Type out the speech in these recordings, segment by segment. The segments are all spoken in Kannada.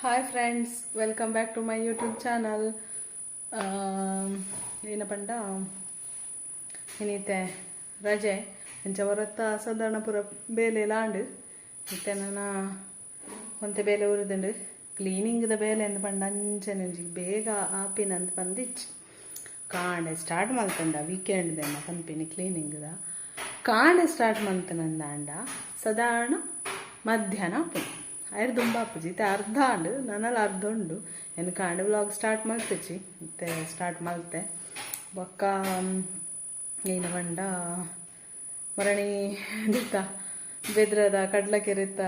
Hi friends, welcome back to my YouTube channel. ಏನಪ್ಪಂಡ ಏನೈತೆ ರಜೆ ಅಂಚ ಹೊರತ್ತ ಸಾಧಾರಣಪುರ ಬೇಲೆ ಲಾಂಡ್ ಮತ್ತೆ ನಾನು ಒಂತೆ ಬೇಲೆ ಉರಿದುಂಡು ಕ್ಲೀನಿಂಗ್ದ ಬೇಲೆ ಅಂತ ಪಂಡ ಅಂಚನೆ ಬೇಗ ಆಪಿನ ಅಂತ ಬಂದಿಚ್ಚು ಕಾಂಡೆ ಸ್ಟಾರ್ಟ್ ಮಾಡ್ತಂಡ ವೀಕೆಂಡ್ದೇನ ಪಂಪಿನಿ ಕ್ಲೀನಿಂಗ್ದ ಕಾಂಡೆ ಸ್ಟಾರ್ಟ್ ಮಾಡ್ತಾನಂದ ಸಾಧಾರಣ ಮಧ್ಯಾಹ್ನ ಆಪುಂಡು ಆಯ್ತು ತುಂಬ ಅಪ್ಪುಜಿ ಅರ್ಧ ಅಂಡು ನನ್ನಲ್ಲಿ ಅರ್ಧ ಉಂಡು ಏನು ಕಾಂಡೆ ವ್ಲಾಗ್ ಸ್ಟಾರ್ಟ್ ಮಾಡ್ತಿಚ್ಚಿ ಮತ್ತೆ ಸ್ಟಾರ್ಟ್ ಮಾಡ್ತೆ ಬೊಕ್ಕ ಏನು ಬಂಡ ಮರಣಿ ದಿತ್ತ ಬೆದ್ರದ ಕಡ್ಲಕೆರೆತ್ತ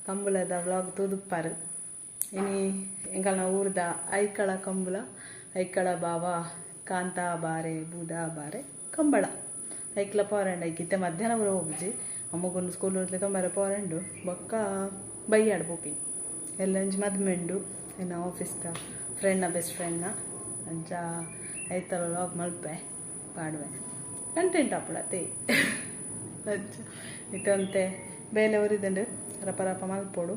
ಕಂಬಳದ ವ್ಲಾಗ್ ತೂದುಪ್ಪಾರು ಇನಿ ಎಂಕಲ್ನ ಊರ್ದ ಐಕಳ ಕಂಬಳ ಐಕಳ ಬಾವ ಕಾಂತ ಬಾರೆ ಬೂದ ಬಾರೆ ಕಂಬಳ ಐಕ್ಲ ಪೋರಂಡ ಐಕಿತ್ತೆ ಮಧ್ಯಾಹ್ನ ಬರೋ ಹೋಗುಜಿ ಅಮ್ಮಗೊಂದು ಸ್ಕೂಲ್ ಹೋಗ್ಲಿ ತೊಂಬರ ಪೋರಂಡು ಬೊಕ್ಕ ಬೈಯಾಡು ಪೋಪಿನಿ ಎಲ್ಲಂಜಿ ಮದ್ಮೆಂಡು ಇನ್ನು ಆಫೀಸ್ದ ಫ್ರೆಂಡ್ನ ಬೆಸ್ಟ್ ಫ್ರೆಂಡ್ನ ಅಂಚ ಐತಲ ವ್ಲಾಗ್ ಮಲ್ಪೆ ಪಾಡುವೆ ಕಂಟೆಂಟ್ ಆಪುಳತೆ ಅಂಚ ಇತ್ತಂತೆ ಬೇಲೆ ಉರಿದುಂಡು ರಪ ರಪ ಮಲ್ಪೋಡು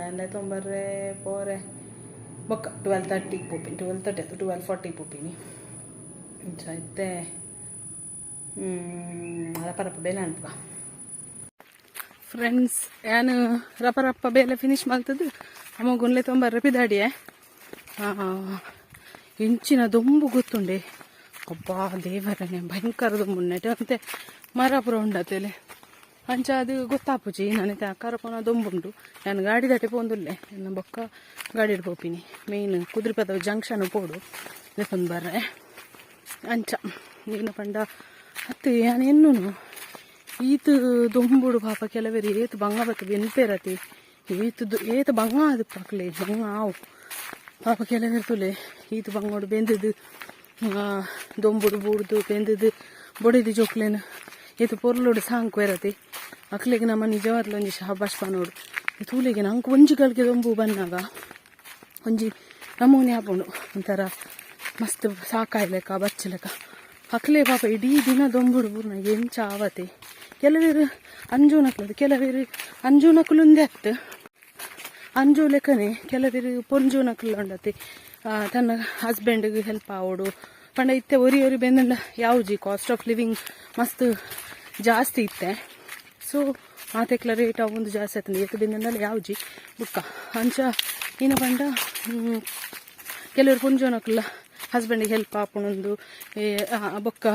ಎಲ್ಲ ತೊಂಬರ್ರೆ ಪೋರೆ ಬೊಕ್ಕ 12:30 ಪೋಪಿನಿ 12:30 ಅಥವಾ 12:40 ಪೋಪಿನಿ ಅಂಚ ಇತ್ತೆ ರಪ ರಪ ಬೇಲೆ ಅನ್ಪ ಫ್ರೆಂಡ್ಸ್ ಏನು ರಪ ರಪ್ಪ ಬೇಲೆ ಫಿನಿಶ್ ಮಾಡ್ತದ್ದು ಅಮ್ಮಗುನ್ಲೆ ತೊಂಬರ್ರೆ ಪಿದಾಡಿಯೇ ಇಂಚಿನ ದೊಂಬು ಗೊತ್ತುಂಡೆ ಅಬ್ಬಾ ದೇವರನೆ ಭಯಂಕರ ದೊಂಬು ನೆಟ್ಟು ಅಂತೆ ಮರಪುರ ಉಂಡತೇಲೆ ಅಂಚ ಅದು ಗೊತ್ತಾಪುಜಿ ನನಗೆ ಕರಪನ ದೊಂಬುಂಡು ನಾನು ಗಾಡಿ ದಾಟಿ ಪೋಂದುಲ್ಲೆ ನನ್ನ ಬೊಕ್ಕ ಗಾಡಿ ಪೋಪಿನಿ ಮೇಯ್ನ್ ಕುದುರೆಪದ ಜಂಕ್ಷನ್ ಪೋಡು ತೊಂಬರ್ರೆ ಅಂಚ ನೀನು ಪಂಡ ಅತ್ತೆ ಏನೇನು ಈತ ದೊಂಬುಡು ಪಾಪ ಕೆಲವರಿ ಏತು ಬಂಗ ಬತ್ತ ಬೆನ್ಪೇರತಿ ಏತು ಬಂಗ ಅದು ಪಾಕಲೆ ಬಂಗ ಆವು ಪಾಪ ಕೆಲವರಿ ತುಲೆ ಈತು ಬಂಗೋಡು ಬೆಂದದು ದೊಂಬುಡು ಬೂಡ್ದು ಬೆಂದದು ಬೊಡಿದು ಜೋಕ್ಲೇನು ಏತು ಪೊರ್ಲೋಡು ಸಾಂಕು ಇರತಿ ಅಕ್ಲೆಗೆ ನಮ್ಮ ನಿಜವಾದ್ಲು ಒಂಜಿ ಶಾಬಾಷ್ ಪನೋಡು ತೂಲೆಗೆ ನಂಗೆ ಒಂಜಿಗಳಿಗೆ ದೊಂಬು ಬಂದಾಗ ಒಂಜಿ ನಮೂನೆ ಹಾಕೊಂಡು ಒಂಥರ ಮಸ್ತ್ ಸಾಕಾಯ್ಲೆಕ್ಕ ಬಚ್ಚಲೆಕ್ಕ ಅಕ್ಲೆ ಪಾಪ ಇಡೀ ದಿನ ದೊಂಬುಡು ಪೂರ್ಣ ಎಂಚ ಆವತಿ ಕೆಲವರು ಅಂಜೂನಕ್ಲದು ಕೆಲವರು ಅಂಜೂನಕ್ಲುಂದೆ ಅತ್ತು ಅಂಜು ಲೆಕ್ಕನೆ ಕೆಲವರು ಪೊಂಜೂನಕ್ಲು ಉಂಡತಿ ತನ್ನ ಹಸ್ಬೆಂಡ್ಗೆ ಹೆಲ್ಪ್ ಆವೋಡು ಪಂಡ ಇತ್ತೆ ಒರಿ ಬೆಂದಂಡ ಯಾವ್ಜಿ ಕಾಸ್ಟ್ ಆಫ್ ಲಿವಿಂಗ್ ಮಸ್ತ್ ಜಾಸ್ತಿ ಇತ್ತೆ ಸೊ ಮಾತೆಕ್ಲ ರೇಟ್ ಒಂದು ಜಾಸ್ತಿ ಆಯ್ತಂದು ಏತು ಬೆಂದಂಡಲ್ಲ ಯಾವ್ಜಿ ಬುಕ್ಕ ಅಂಚ ಇನ್ನು ಪಂಡ ಕೆಲವರು ಪೊಂಜೂನಕ್ಲ ಹಸ್ಬೆಂಡಿಗೆ ಹೆಲ್ಪ್ ಆಪುಣೊಂದು ಬೊಕ್ಕ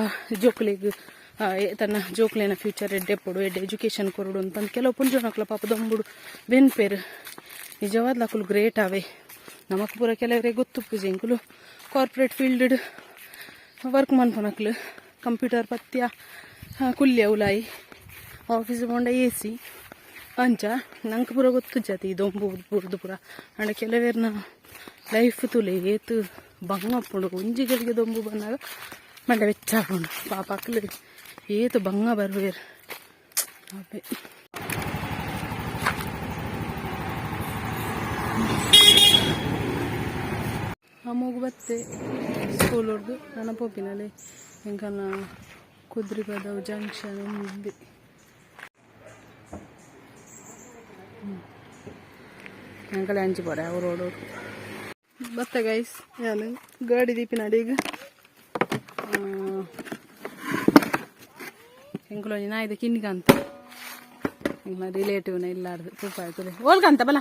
ಜೋಕ್ಲಿಗೆ ತನ್ನ ಜೋಕ್ಲೇನ ಫ್ಯೂಚರ್ ಎಡ್ಡೆ ಪೊಡು ಎಡ್ಡೆ ಎಜುಕೇಷನ್ ಕೊರಡು ಅಂತಂದು ಕೆಲವು ಪುಂಜೋನಕ್ಲ ಪಾಪ ದೊಂಬುಡು ಬೆನ್ಪೇರು ನಿಜವಾದ ಅಕ್ಕಲು ಗ್ರೇಟ್ ಅವೇ ನಮಕ್ ಪೂರ ಕೆಲವರೇ ಗೊತ್ತು ಪೂಜೆ ಇಂಕುಲು ಕಾರ್ಪೊರೇಟ್ ಫೀಲ್ಡ್ ವರ್ಕ್ ಮನ್ಪನಕ್ಲು ಕಂಪ್ಯೂಟರ್ ಪತ್ಯ ಕುಲ್ಯ ಉಲಾಯಿ ಆಫೀಸ್ ಬೋಂಡ AC ಅಂಚ ನಂಗೆ ಪೂರ ಗೊತ್ತು ಜಾತಿ ದೊಂಬು ಬುರ್ದು ಪೂರ ಅಂಡ ಕೆಲವೇರ್ನ ಲೈಫ್ ತುಲೆ ಏತು ಬಂಗಪ್ಪುಂಡು ಒಂಜಿಗಳಿಗೆ ದೊಂಬು ಬಂದಾಗ ಮಂಡ ವೆಚ್ಚ ಹಾಕೊಂಡು ಪಾಪ ಅಕ್ಲು ಏತು ಬಂಗ ಬರ್ಬೇರು ಅವೇ ಅಮ್ಮಗು ಬತ್ತೆ ಸ್ಕೂಲ್ ಹೊಡೆದು ನನ್ನ ಪೋಪಿನಲ್ಲಿ ಎಂಕನ ಕುದ್ರಿಪದವು ಜಂಕ್ಷನ್ ಮುಂದೆ ಎಂಕಲೆ ಹಂಚಿ ಪಡೆ ಅವ್ರು ಓಡೋರು ಬತ್ತೆ ಗೈಸ್ ನಾನು ಗಾಡಿ ದೀಪಿನಾಡಿ ಈಗ ಎಂಕುಲು ನಾ ಇದು ಕಿನ್ನಿಗಂತ ಎಂಕಲ ರಿಲೇಟಿವ್ನ ಇಲ್ಲಾರ್ದು ತುಪ್ಪ ತುಲೆ ಓಲ್ಕಂತ ಬಲ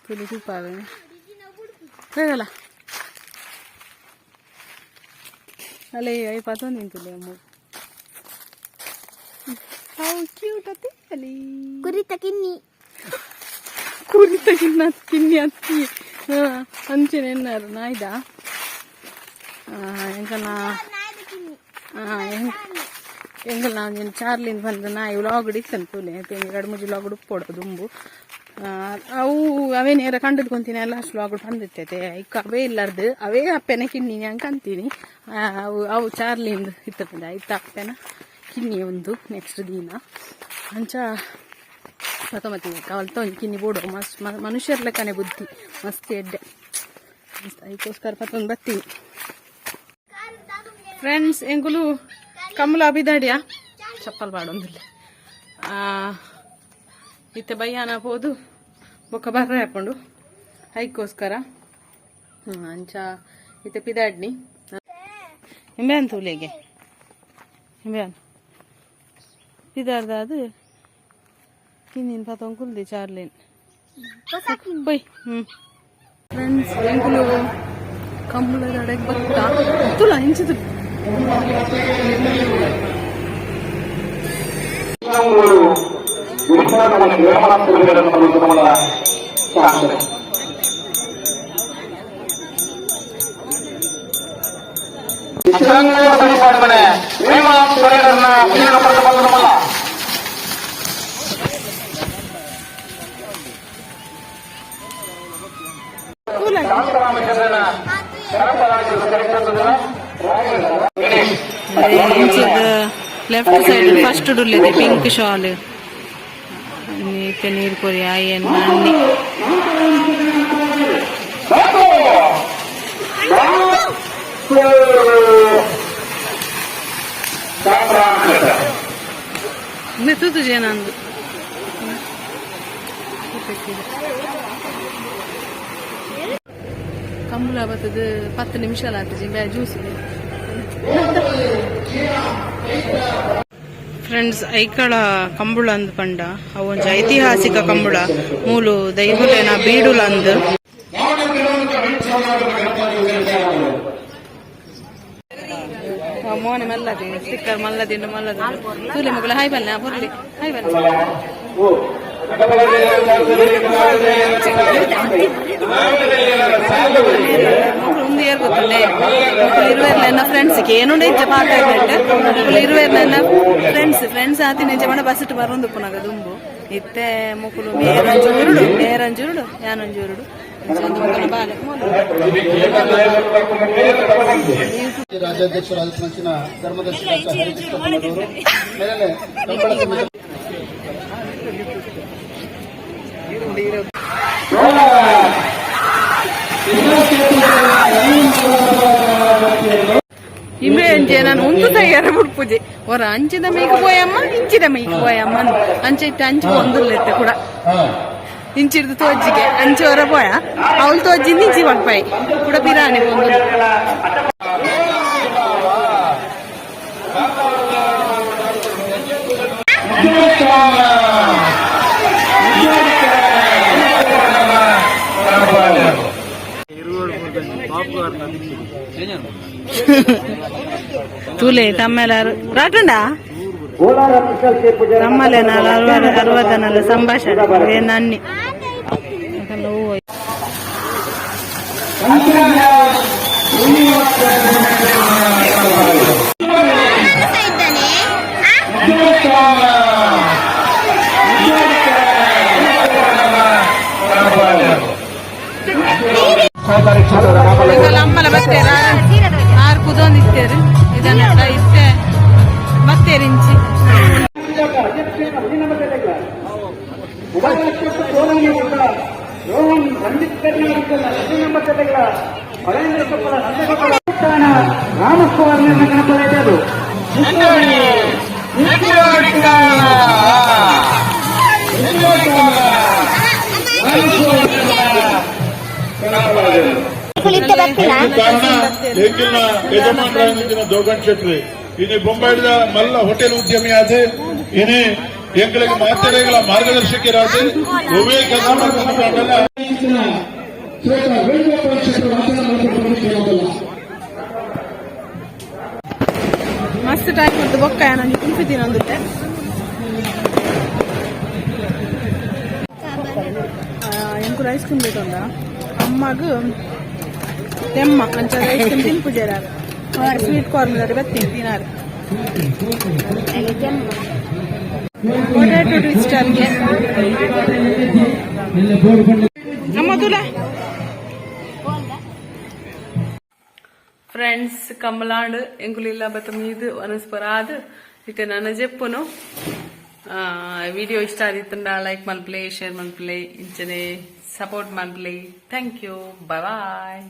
ತುಲಿ ತುಪ್ಪ ಹೇಗಲ್ಲ ಅಲ್ಲೇ ಐಪತ್ತು ನಿಂತುಲೆ ಅಮ್ಮ ಹೌ ಕ್ಯೂಟ್ ಅತ್ತಿ ಅಲ್ಲಿ ಕುರಿತ ಕಿನ್ನಿ ಕಿನ್ನಿ ಅತ್ತಿ ಅಂಚೆನೆ ಎನ್ನಾರು ನಾಯ್ದ ಎಂಕನ ಎಂಗಲ್ ನಾವು ಚಾರ್ಲಿಂದ ಬಂದು ನಾಯಿ ವ್ಲಾಗ್ ಇಡ್ತಾನೆ ತೂಲೆ ಎರಡು ಮೂಜಿ ವ್ಲಾಗ್ ಉಪ್ಪೋಡು ದುಂಬು ಅವು ಅವೇ ನೇರ ಕಂಡಿಡ್ಕೊಂತೀನಿ ಎಲ್ಲ ಅಷ್ಟು ವ್ಲಾಗ್ ಬಂದಿರ್ತೈತೆ ಇಕ್ಕ ಅವೇ ಇಲ್ಲಾರ್ದು ಅವೇ ಅಪ್ಪೆನ ಕಿನ್ನಿನಿ ಹಂಗೆ ಅಂತೀನಿ ಅವು ಚಾರ್ಲಿಂದ ಇರ್ತದೆ ಆಯ್ತು ಅಪ್ಪೆನ ಕಿನ್ನಿ ಒಂದು ನೆಕ್ಸ್ಟ್ ದಿನ ಅಂಚ ಮತ್ತೆ ಕವಲ್ತ ಒಂದು ಕಿನ್ನಿ ಬೋಡು ಮಸ್ತ್ ಮನುಷ್ಯರ ಲೆಕ್ಕನೆ ಬುದ್ಧಿ ಮಸ್ತ್ ಎಡ್ಡೆ ಅದಕ್ಕೋಸ್ಕರ ಮತ್ತೊಂದು ಬರ್ತೀನಿ ಫ್ರೆಂಡ್ಸ್ ಎಂಗುಲು ಕಮಲ ಅಭಿದಾಡಿಯಾ ಚಪ್ಪಲ್ ಬಾಡೊಂದಿಲ್ಲ ಇತ್ತೆ ಬಯ್ಯಾನ ಹೋದು ಬೊಕ್ಕ ಬರ್ರೆ ಹಾಕೊಂಡು ಹೈಕೋಸ್ಕರ ಅಂಚ ಇತ್ತೆ ಪಿದಾಡ್ನಿ ಹಿಂಬೇನ್ ತೂಲೆಗೆ ಹಿಂಬೇನ್ ಪಿದಾರ್ದ ಅದು ಹಿಂದಿನ ಪತಂಗ್ ಕುಲ್ದಿ ಚಾರ್ಲೇನ್ ಬೈ ಫ್ರೆಂಡ್ಸ್ ಎಂಕುಲು ಕಂಬಳದ ಅಡೆಗೆ ಬತ್ತಾ ತುಲ ಹಿಂಚಿತು ಲೆಫ್ಟ್ ಸೈಡ್ ಫಸ್ಟ್ ಡುಲ್ಲೆ ಪಿಂಕ್ ಶಾಲ್ ನೀರು ಕೊರಿ ಆಯನ್ ಮಣ್ಣಿ ತುತು ಜೇನಂದು ಕಂಬಳ ಬತ್ತದು 10 ನಿಮಿಷ ಆತಜಿ ಜ್ಯೂಸ್ ಫ್ರೆಂಡ್ಸ್ ಐಕಳ ಕಂಬಳ ಅಂದ್ ಪಂಡ ಅವೊಂಜಿ ಐತಿಹಾಸಿಕ ಕಂಬಳ ಮೂಲು ದೈಗುಲೆನ ಬೀಡುಲ ಅಂದ್ ಮೋನೆ ಮಲ್ಲದಿ ಸ್ಟಿಕ್ಕರ್ ಮಲ್ಲದಿಂಡು ತೂಲೆ ಮಗಳ ಹಾಯ್ ಬಲ್ಲ ಬರ್ಲಿ ಹಾಯ್ ಬಲ್ಲ ಒಂದು ಏರ್ ಗೊತ್ತುಂಡೆ ಇರುವೆರ್ನ ಫ್ರೆಂಡ್ಸ್ಗೆ ಏನುಂಡೆ ಇಜ್ಜ ಪಾತಾಗ್ಲಂಡೆ ಇರುವೆರ್ನ ಫ್ರೆಂಡ್ಸ್ ಆತಿ ನಿಜ ಮಣ ಬಸ್ಸಿಟ್ಟು ಬರೋದು ಪುನಗ ದುಂಬು ಇತ್ತೆ ಮುಕುಲು ಮೇರಂಜುರುಡು ಯಾನಂಜುರುಡು ರಾಜ್ಯಾಧ್ಯಕ್ಷರಾದ ಮಂಚಿನ ಧರ್ಮದರ್ಶಿ ಹರಿಕೃಷ್ಣಪ್ಪನವರು ಇಮೆ ಅಂಚೆ ನಾನು ಒಂದು ತಯಾರ ಬಿಡ್ಪೂಜೆ ಹೊರ ಅಂಚಿದ ಮೈಕ್ ಪೋಯಮ್ಮ ಇಂಚಿದ ಮೈಕ್ ಪೋಯಮ್ಮ ಅಂಚೆ ಇಟ್ಟು ಅಂಚು ಒಂದು ಲೆತ್ತೆ ಕೂಡ ಇಂಚಿಡ್ದು ತೋಜ್ಜಿಗೆ ಅಂಚೆ ಹೊರ ಪೋಯ ಅವಳು ತೋಜ್ಜಿ ನಿಂಚಿ ಮಲ್ಪಾಯಿ ಕೂಡ ಬಿರಾಣಿ ಒಂದು ತೂಲೆ ತಮ್ಮೆಲಾರು ರಾಟುಂಡ ತಮ್ಮಲೆ 60 ಸಂಭಾಷಣೆ ನನ್ನಿ ಅಮ್ಮಲ ಬರ್ತೇರ ಆರು ಕುದೊಂದಿತ್ತೇರು ಇದನ್ನೆಲ್ಲ ಇತ್ತೆ ಬರ್ತೇರಿಂಚಿ ರಾಮಸ್ವಾಮಿ ಕನಪಡೆದು ದೋಗನ್ ಶೆಟ್ಟಿ ಇನಿ ಬೊಂಬಾಯಿದ ಮಲ್ಲ ಹೋಟೆಲ್ ಉದ್ಯಮಿ ಆದ ಇನಿ ಎಂಗಳಿಗೆ ಮಾತೆರೆಗಳ ಮಾರ್ಗದರ್ಶಕರಾದ ಮಸ್ತ್ ಟೈಮ್ ಕೊಡ್ತು ಬೊಕ್ಕ ನಾನು ತಿನ್ಸಿದ್ದೀನಿ ಅಂದುತ್ತೆ ಎಂಕು ಐಸ್ ಕ್ರೀಮ್ ಬೇಕಂದ ಅಮ್ಮಗ ತೆಮ್ಮ ಅಂಚ ಐಸ್ ಕ್ರೀಮ್ ತಿನ್ಪುಜಾರ ಸ್ವೀಟ್ ಕಾರ್ನರ್ ಬರ್ತೀನಿ ತಿನ್ನಾರು ಪೊಟ್ಯಾಟೊ ಟ್ವಿಸ್ಟರ್ಗೆ ಅಮ್ಮ ತುಲ ಫ್ರೆಂಡ್ಸ್ ಕಮಲಾಂಡ್ ಎಂಕುಲಿಲ್ಲ ಬತ್ತ ಮೀದು ವನಸ್ಪರಾದ್ ಇತ್ತೆ ನನ್ನ ಜೆಪ್ಪುನು ವಿಡಿಯೋ ಇಷ್ಟ ಆದಿತ್ತಂಡ ಲೈಕ್ ಮಲ್ಪ್ಲೆ ಶೇರ್ ಮಲ್ಪ್ಲೆ ಇಂಚನೆ ಸಪೋರ್ಟ್ ಮಲ್ಪ್ಲೆ ಥ್ಯಾಂಕ್ ಯು ಬಾಯ್